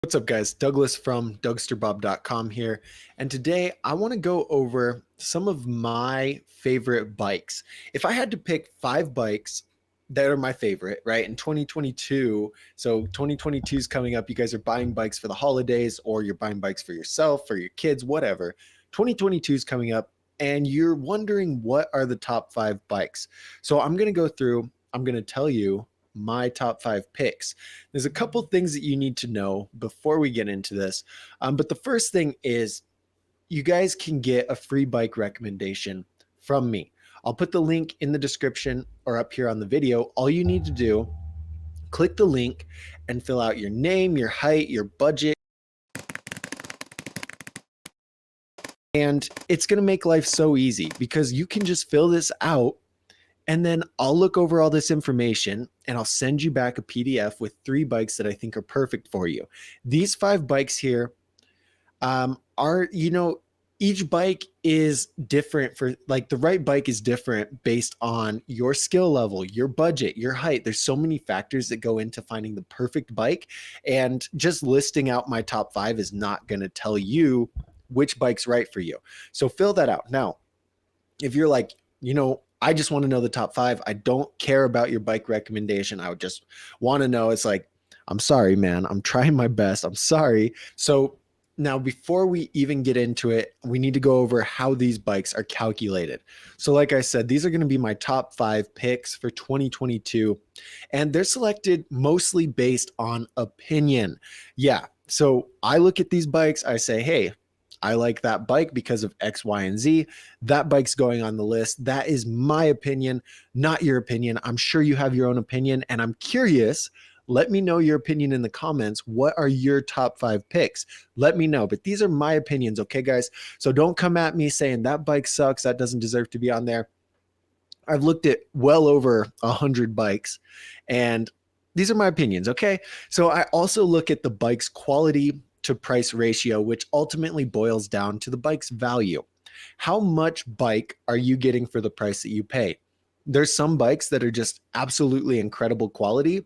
What's up, guys? Douglas from Dougsterbob.com here. And today I want to go over some of my favorite bikes. If I had to pick 5 bikes that are my favorite, right, in 2022, so 2022 is coming up, you guys are buying bikes for the holidays or you're buying bikes for yourself, for your kids, whatever. 2022 is coming up and you're wondering what are the top 5 bikes. So I'm going to go through, I'm going to tell you my top 5 picks. There's a couple things that you need to know before we get into this. But the first thing is you guys can get a free bike recommendation from me. I'll put the link in the description or up here on the video. All you need to do, click the link and fill out your name, your height, your budget. And it's going to make life so easy because you can just fill this out and then I'll look over all this information and I'll send you back a PDF with 3 bikes that I think are perfect for you. These 5 bikes here are, each bike is different for like the right bike is different based on your skill level, your budget, your height. There's so many factors that go into finding the perfect bike. And just listing out my top 5 is not going to tell you which bike's right for you. So fill that out. Now, if you're like, I just want to know the top 5. I don't care about your bike recommendation. I would just want to know. It's like, I'm sorry, man. I'm trying my best. I'm sorry. So now, before we even get into it, we need to go over how these bikes are calculated. So like I said, these are going to be my top 5 picks for 2022, and they're selected mostly based on opinion. Yeah. So I look at these bikes, I say, hey, I like that bike because of X, Y, and Z. That bike's going on the list. That is my opinion, not your opinion. I'm sure you have your own opinion, and I'm curious. Let me know your opinion in the comments. What are your top 5 picks? Let me know. But these are my opinions, okay, guys? So don't come at me saying that bike sucks. That doesn't deserve to be on there. I've looked at well over 100 bikes, and these are my opinions, okay? So I also look at the bike's quality to price ratio, which ultimately boils down to the bike's value. How much bike are you getting for the price that you pay? There's some bikes that are just absolutely incredible quality,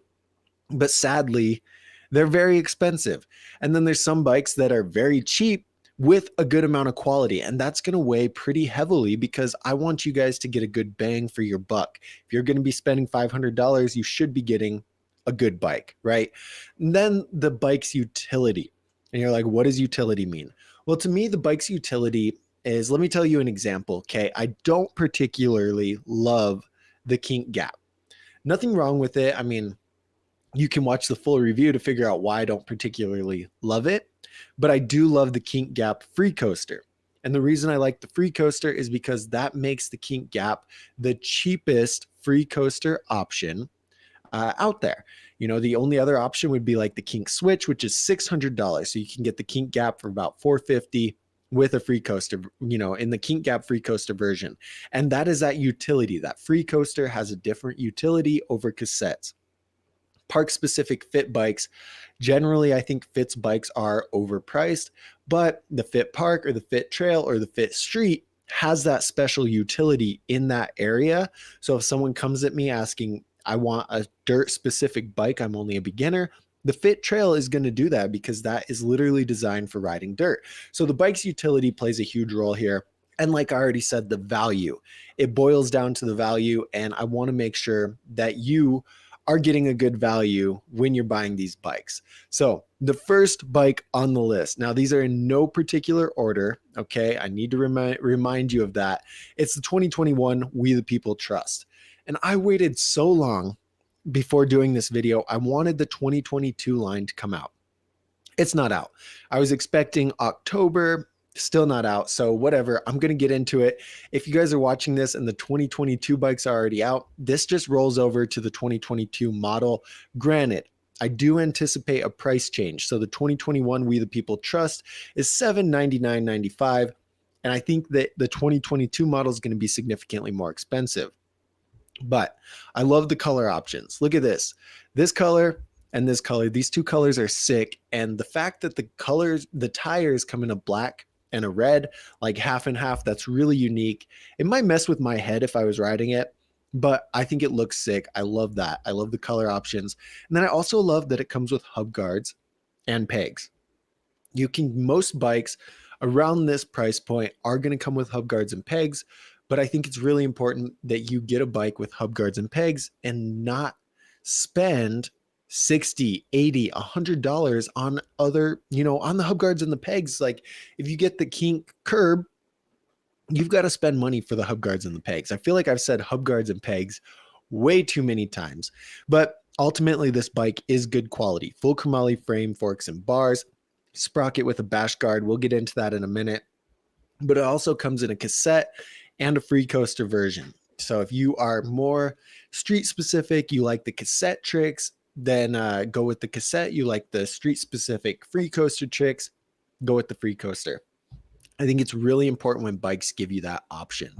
but sadly, they're very expensive. And then there's some bikes that are very cheap with a good amount of quality. And that's going to weigh pretty heavily because I want you guys to get a good bang for your buck. If you're going to be spending $500, you should be getting a good bike, right? And then the bike's utility. And you're like, what does utility mean? Well, to me, the bike's utility is, let me tell you an example, okay? I don't particularly love the kink gap. Nothing wrong with it. I mean, you can watch the full review to figure out why I don't particularly love it, but I do love the Kink Gap free coaster. And the reason I like the free coaster is because that makes the Kink Gap the cheapest free coaster option out there. The only other option would be like the Kink Switch, which is $600. So you can get the Kink Gap for about $450 with a free coaster, in the Kink Gap free coaster version. And that is that utility. That free coaster has a different utility over cassettes. Park specific fit bikes, generally I think Fit's bikes are overpriced, but the Fit Park or the Fit Trail or the Fit Street has that special utility in that area. So if someone comes at me asking, I want a dirt specific bike, I'm only a beginner, the Fit Trail is going to do that because that is literally designed for riding dirt. So the bike's utility plays a huge role here. And like I already said, the value, it boils down to the value. And I want to make sure that you are getting a good value when you're buying these bikes. So the first bike on the list, now these are in no particular order, okay? I need to remind you of that. It's the 2021 We the People Trust. And I waited so long before doing this video. I wanted the 2022 line to come out. It's not out. I was expecting October, still not out. So whatever, I'm going to get into it. If you guys are watching this and the 2022 bikes are already out, this just rolls over to the 2022 model. Granted, I do anticipate a price change. So the 2021 We the People Trust is $799.95. And I think that the 2022 model is going to be significantly more expensive. But I love the color options. Look at this. This color and this color, these 2 colors are sick. And the fact that the tires come in a black and a red, like half and half, that's really unique. It might mess with my head if I was riding it, but I think it looks sick. I love that. I love the color options. And then I also love that it comes with hub guards and pegs. Most bikes around this price point are going to come with hub guards and pegs, but I think it's really important that you get a bike with hub guards and pegs and not spend 60, 80, $100 on other, on the hub guards and the pegs. Like if you get the Kink Curb, you've got to spend money for the hub guards and the pegs. I feel like I've said hub guards and pegs way too many times, but ultimately this bike is good quality. Full chromoly frame, forks, and bars, sprocket with a bash guard. We'll get into that in a minute, but it also comes in a cassette and a free coaster version. So if you are more street specific, you like the cassette tricks, then go with the cassette. You like the street specific free coaster tricks, go with the free coaster. I think it's really important when bikes give you that option.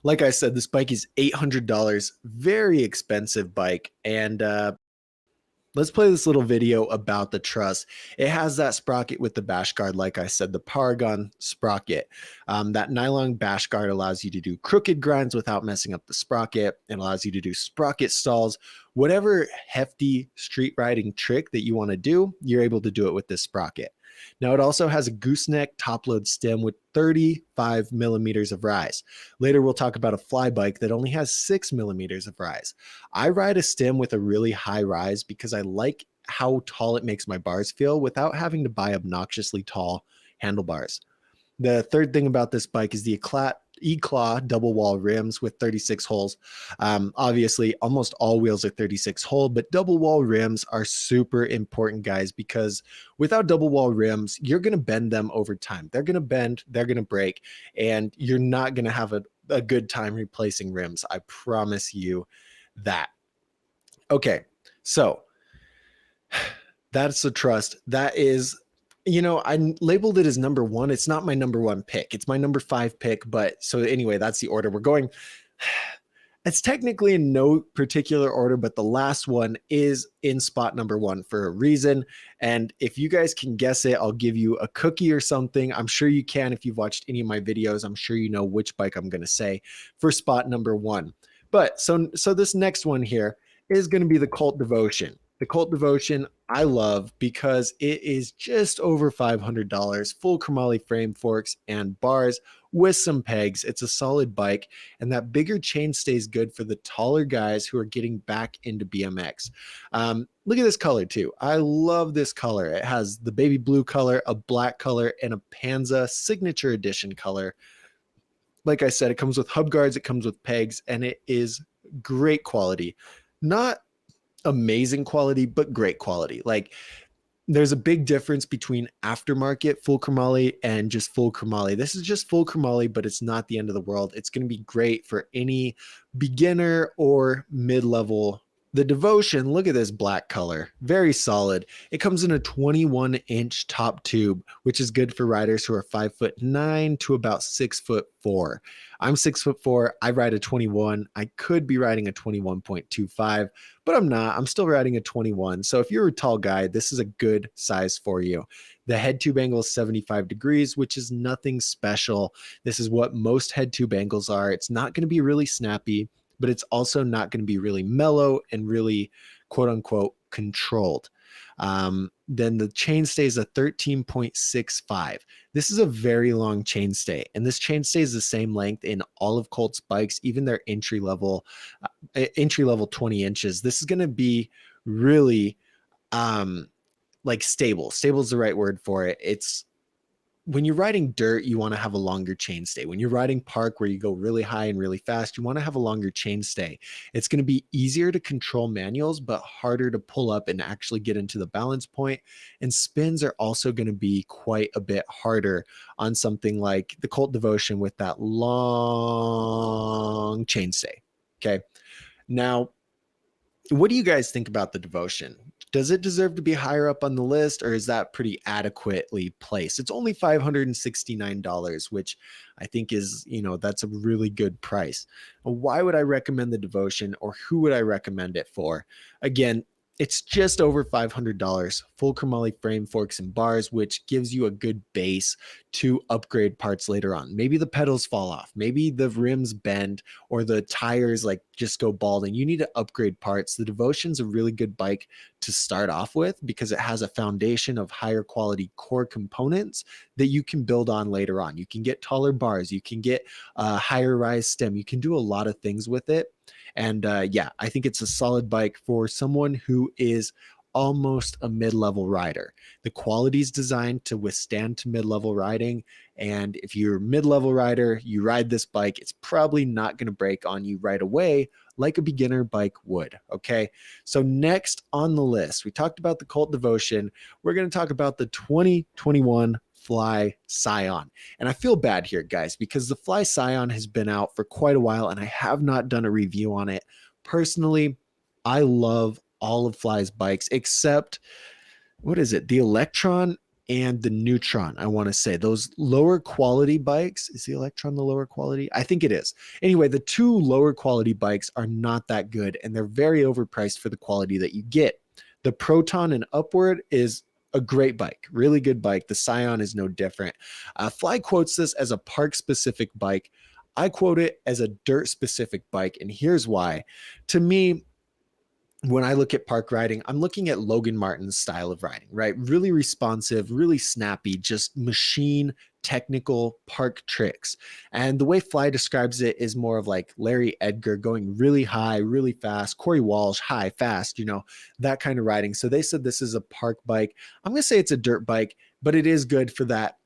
Like I said, this bike is $800, very expensive bike. And let's play this little video about the Trust. It has that sprocket with the bash guard, like I said, the Paragon sprocket. That nylon bash guard allows you to do crooked grinds without messing up the sprocket. It allows you to do sprocket stalls. Whatever hefty street riding trick that you want to do, you're able to do it with this sprocket. Now, it also has a gooseneck top load stem with 35 millimeters of rise. Later, we'll talk about a fly bike that only has 6 millimeters of rise. I ride a stem with a really high rise because I like how tall it makes my bars feel without having to buy obnoxiously tall handlebars. The third thing about this bike is the E-Claw double wall rims with 36 holes. Obviously, almost all wheels are 36 hole, but double wall rims are super important, guys, because without double wall rims, you're going to bend them over time. They're going to bend, they're going to break, and you're not going to have a good time replacing rims. I promise you that. Okay, so that's the Trust. That is, I labeled it as number one. It's not my number one pick. It's my number 5 pick. But so anyway, that's the order we're going. It's technically in no particular order, but the last one is in spot number 1 for a reason. And if you guys can guess it, I'll give you a cookie or something. I'm sure you can. If you've watched any of my videos, I'm sure you know which bike I'm going to say for spot number 1. But so this next one here is going to be the Cult Devotion. The Cult Devotion I love because it is just over $500, full chromoly frame, forks, and bars with some pegs. It's a solid bike, and that bigger chain stays good for the taller guys who are getting back into BMX. Look at this color too. I love this color. It has the baby blue color, a black color, and a Panza signature edition color. Like I said, it comes with hub guards, it comes with pegs, and it is great quality. Not amazing quality, but great quality. Like there's a big difference between aftermarket full chromoly and just full chromoly. This is just full chromoly, but it's not the end of the world. It's going to be great for any beginner or mid-level. The Devotion, look at this black color, very solid. It comes in a 21-inch top tube, which is good for riders who are 5'9" to about 6'4". I'm 6'4". I ride a 21. I could be riding a 21.25, but I'm not. I'm still riding a 21. So if you're a tall guy, this is a good size for you. The head tube angle is 75 degrees, which is nothing special. This is what most head tube angles are. It's not going to be really snappy, but it's also not going to be really mellow and really quote unquote controlled. Then the chainstay is a 13.65. This is a very long chainstay, and this chainstay is the same length in all of Colt's bikes, even their entry level 20 inches. This is going to be really like stable. Stable is the right word for it. It's when you're riding dirt, you want to have a longer chainstay. When you're riding park where you go really high and really fast, you want to have a longer chainstay. It's going to be easier to control manuals, but harder to pull up and actually get into the balance point. And spins are also going to be quite a bit harder on something like the Cult Devotion with that long chainstay. Okay. Now, what do you guys think about the Devotion? Does it deserve to be higher up on the list, or is that pretty adequately placed? It's only $569, which I think is, that's a really good price. Why would I recommend the Devotion, or who would I recommend it for? Again, It's just over $500, full chromoly frame, forks, and bars, which gives you a good base to upgrade parts later on. Maybe the pedals fall off, maybe the rims bend, or the tires like just go bald, and you need to upgrade parts. The Devotion's a really good bike to start off with because it has a foundation of higher quality core components that you can build on later on. You can get taller bars, you can get a higher rise stem, you can do a lot of things with it. And yeah, I think it's a solid bike for someone who is almost a mid-level rider. The quality is designed to withstand to mid-level riding. And if you're a mid-level rider, you ride this bike, it's probably not going to break on you right away like a beginner bike would. Okay. So next on the list, we talked about the Cult Devotion. We're going to talk about the 2021 Fly Sion. And I feel bad here, guys, because the Fly Sion has been out for quite a while and I have not done a review on it. Personally, I love all of Fly's bikes except, what is it? The Electron and the Neutron. I want to say those lower quality bikes. Is the Electron the lower quality? I think it is. Anyway, the two lower quality bikes are not that good and they're very overpriced for the quality that you get. The Proton and Upward is a great bike, really good bike. The Sion is no different. Fly quotes this as a park specific bike. I quote it as a dirt specific bike. And here's why. To me, when I look at park riding, I'm looking at Logan Martin's style of riding, right? Really responsive, really snappy, just machine technical park tricks. And the way Fly describes it is more of like Larry Edgar going really high, really fast, Corey Walsh, high, fast, that kind of riding. So they said this is a park bike. I'm going to say it's a dirt bike, but it is good for that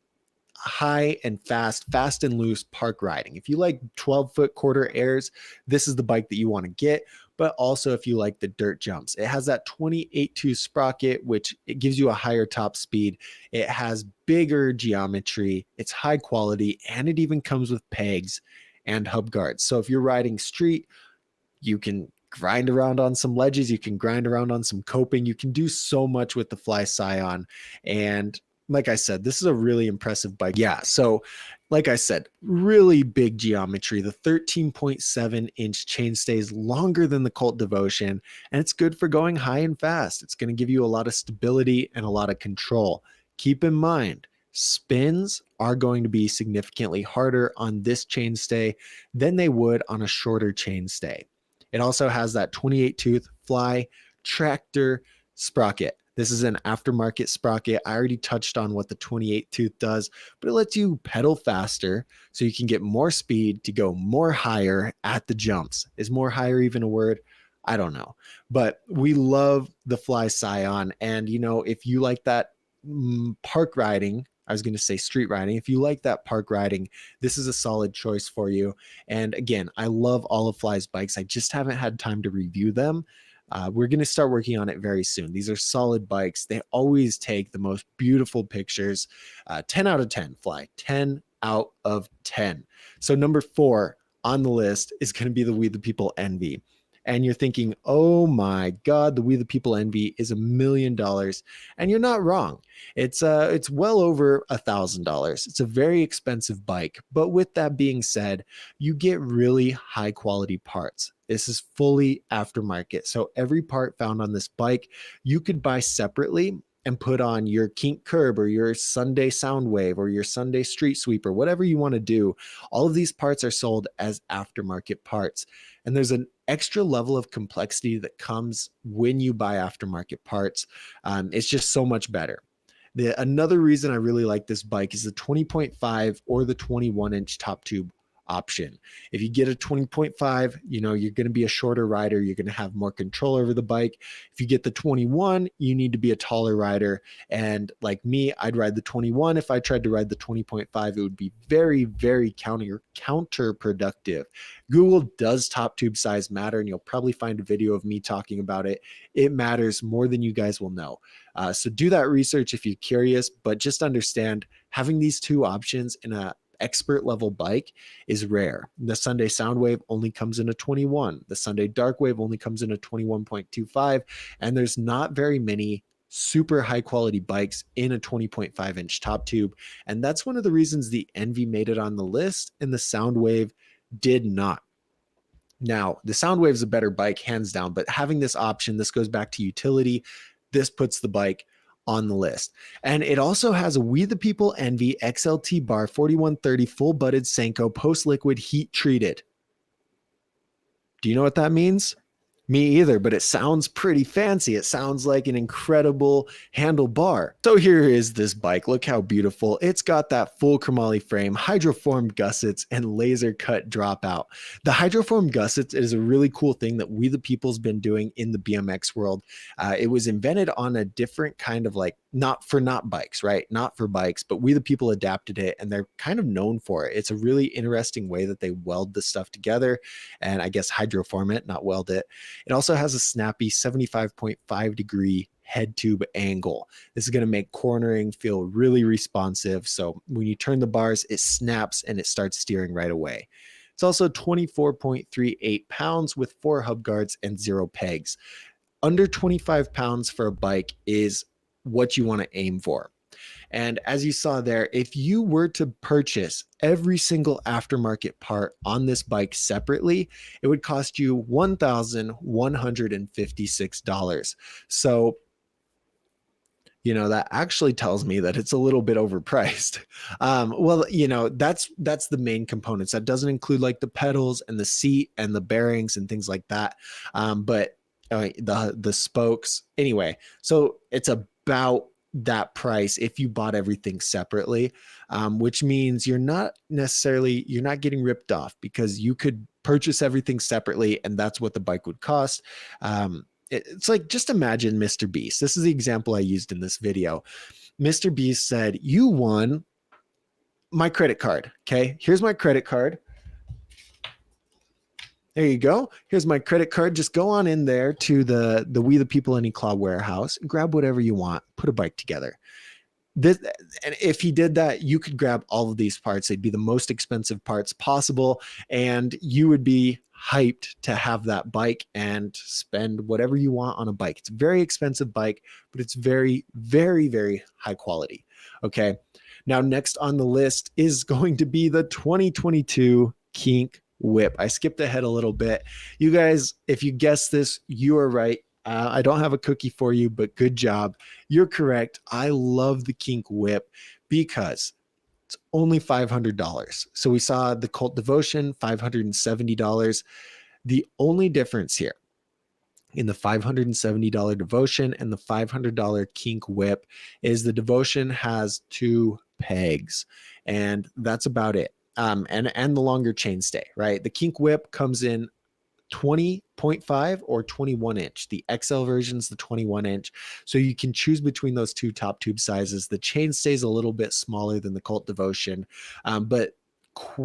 high and fast and loose park riding. If you like 12-foot quarter airs, this is the bike that you want to get. But also if you like the dirt jumps, it has that 28.2 sprocket, which it gives you a higher top speed. It has bigger geometry, it's high quality, and it even comes with pegs and hub guards. So if you're riding street, you can grind around on some ledges, you can grind around on some coping, you can do so much with the Fly Sion. And like I said, this is a really impressive bike. Yeah. So like I said, really big geometry. The 13.7-inch chain stays longer than the Cult Devotion, and it's good for going high and fast. It's going to give you a lot of stability and a lot of control. Keep in mind, spins are going to be significantly harder on this chainstay than they would on a shorter chainstay. It also has that 28-tooth Fly tractor sprocket. This is an aftermarket sprocket. I already touched on what the 28 tooth does, but it lets you pedal faster so you can get more speed to go more higher at the jumps. Is more higher even a word? I don't know. But we love the Fly Sion. And, if you like that park riding, I was going to say street riding. If you like that park riding, this is a solid choice for you. And again, I love all of Fly's bikes. I just haven't had time to review them. We're going to start working on it very soon. These are solid bikes. They always take the most beautiful pictures. 10 out of 10, Fly. 10 out of 10. So number 4 on the list is going to be the We the People Envy. And you're thinking, oh my God, the We the People Envy is $1 million. And you're not wrong. It's well over $1,000. It's a very expensive bike. But with that being said, you get really high quality parts. This is fully aftermarket. So every part found on this bike, you could buy separately and put on your Kink Curb or your Sunday Soundwave or your Sunday Street Sweep or whatever you want to do. All of these parts are sold as aftermarket parts. And there's an extra level of complexity that comes when you buy aftermarket parts. It's just so much better. Another reason I really like this bike is the 20.5 or the 21-inch top tube option. If you get a 20.5, you're going to be a shorter rider. You're going to have more control over the bike. If you get the 21, you need to be a taller rider. And like me, I'd ride the 21. If I tried to ride the 20.5, it would be very, very counterproductive. Google, does top tube size matter? And you'll probably find a video of me talking about it. It matters more than you guys will know. So do that research if you're curious, but just understand having these two options in a expert level bike is rare. The Sunday Soundwave only comes in a 21. The Sunday Darkwave only comes in a 21.25. And there's not very many super high quality bikes in a 20.5-inch top tube. And that's one of the reasons the Envy made it on the list and the Soundwave did not. Now, the Soundwave is a better bike, hands down, but having this option, this goes back to utility. This puts the bike on the list. And it also has a We the People Envy XLT bar 4130 full butted Senko post liquid heat treated. Do you know what that means? Me either, but it sounds pretty fancy. It sounds like an incredible handlebar. So here is this bike. Look how beautiful. It's got that full chromoly frame, hydroformed gussets, and laser cut dropout. The hydroformed gussets is a really cool thing that We the People's been doing in the BMX world. It was invented on a different kind of like, not bikes, right? Not for bikes, but We the People adapted it and they're kind of known for it. It's a really interesting way that they weld the stuff together and I guess hydroform it, not weld it. It also has a snappy 75.5 degree head tube angle. This is going to make cornering feel really responsive. So when you turn the bars, it snaps and it starts steering right away. It's also 24.38 pounds with 4 hub guards and 0 pegs. Under 25 pounds for a bike is what you want to aim for. And as you saw there, if you were to purchase every single aftermarket part on this bike separately, it would cost you $1,156. So, you know, that actually tells me that it's a little bit overpriced. Well, you know, that's the main components. That doesn't include like the pedals and the seat and the bearings and things like that. But the spokes anyway. So it's about that price if you bought everything separately, which means you're not getting ripped off because you could purchase everything separately and that's what the bike would cost. It's like, just imagine Mr. Beast. This is the example I used in this video. Mr. Beast said, you won my credit card. Okay, here's my credit card. There you go. Here's my credit card. Just go on in there to the We the People Any Claw warehouse, grab whatever you want, put a bike together. And if he did that, you could grab all of these parts. They'd be the most expensive parts possible, and you would be hyped to have that bike and spend whatever you want on a bike. It's a very expensive bike, but it's very, very, very high quality. Okay. Now, next on the list is going to be the 2022 Kink Whip. I skipped ahead a little bit. You guys, if you guessed this, you are right. I don't have a cookie for you, but good job. You're correct. I love the Kink Whip because it's only $500. So we saw the Cult Devotion, $570. The only difference here in the $570 Devotion and the $500 Kink Whip is the Devotion has 2 pegs, and that's about it. And the longer chainstay, right? The Kink Whip comes in 20.5 or 21 inch. The XL version is the 21 inch. So you can choose between those 2 top tube sizes. The chainstay is a little bit smaller than the Cult Devotion, but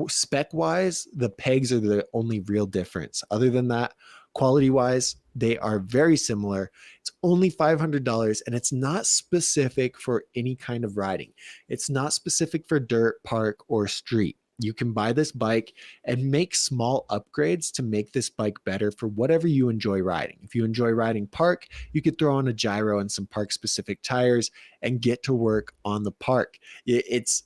spec wise, the pegs are the only real difference. Other than that, quality wise, they are very similar. It's only $500 and it's not specific for any kind of riding. It's not specific for dirt, park, or street. You can buy this bike and make small upgrades to make this bike better for whatever you enjoy riding. If you enjoy riding park, you could throw on a gyro and some park specific tires and get to work on the park. It's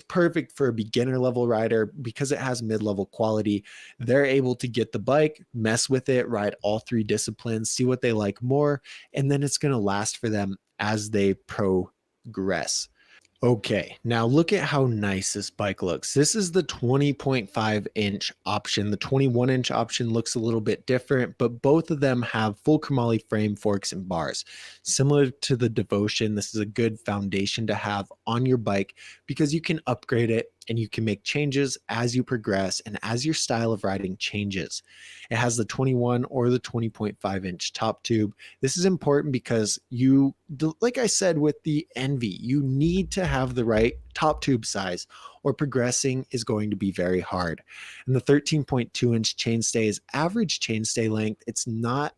perfect for a beginner level rider because it has mid-level quality. They're able to get the bike, mess with it, ride all 3 disciplines, see what they like more, and then it's going to last for them as they progress. Okay, now look at how nice this bike looks. This is the 20.5 inch option. The 21 inch option looks a little bit different, but both of them have full chromoly frame, forks, and bars. Similar to the Devotion, this is a good foundation to have on your bike because you can upgrade it and you can make changes as you progress and as your style of riding changes. It has the 21 or the 20.5 inch top tube. This is important because you, like I said with the Envy, you need to have the right top tube size or progressing is going to be very hard. And the 13.2 inch chainstay is average chainstay length. It's not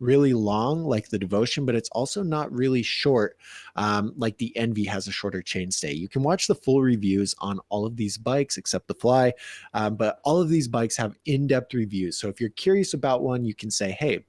really long like the Devotion, but it's also not really short like the Envy has a shorter chainstay. You can watch the full reviews on all of these bikes except the Fly, but all of these bikes have in-depth reviews. So if you're curious about one, you can say, hey,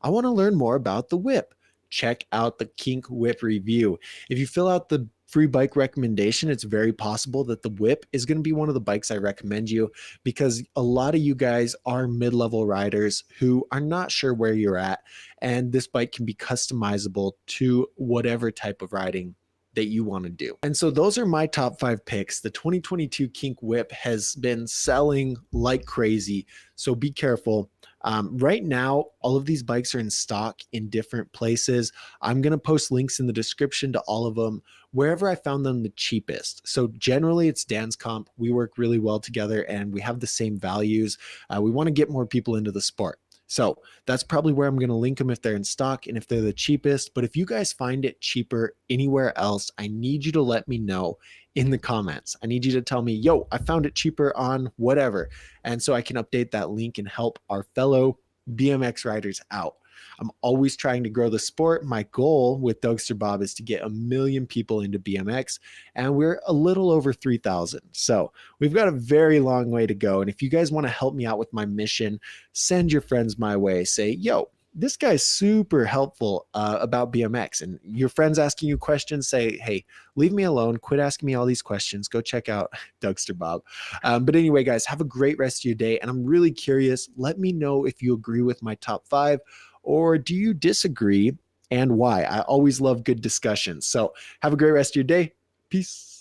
I want to learn more about the Whip. check out the Kink Whip review. If you fill out the free bike recommendation, it's very possible that the Whip is going to be one of the bikes I recommend you, because a lot of you guys are mid-level riders who are not sure where you're at, and this bike can be customizable to whatever type of riding that you want to do. And so those are my top 5 picks. The 2022 Kink Whip has been selling like crazy, so be careful. Right now, all of these bikes are in stock in different places. I'm going to post links in the description to all of them, wherever I found them the cheapest. So generally it's Dan's Comp. We work really well together and we have the same values. We want to get more people into the sport. So that's probably where I'm going to link them if they're in stock and if they're the cheapest. But if you guys find it cheaper anywhere else, I need you to let me know in the comments. I need you to tell me, yo, I found it cheaper on whatever. And so I can update that link and help our fellow BMX riders out. I'm always trying to grow the sport. My goal with Dougsterbob is to get 1 million people into BMX, and we're a little over 3,000. So we've got a very long way to go. And if you guys want to help me out with my mission, send your friends my way. Say, yo, this guy's super helpful about BMX, and your friends asking you questions, say, hey, leave me alone, quit asking me all these questions, go check out Dougsterbob. But anyway, guys, have a great rest of your day, and I'm really curious, let me know if you agree with my top 5, or do you disagree, and why? I always love good discussions. So have a great rest of your day. Peace.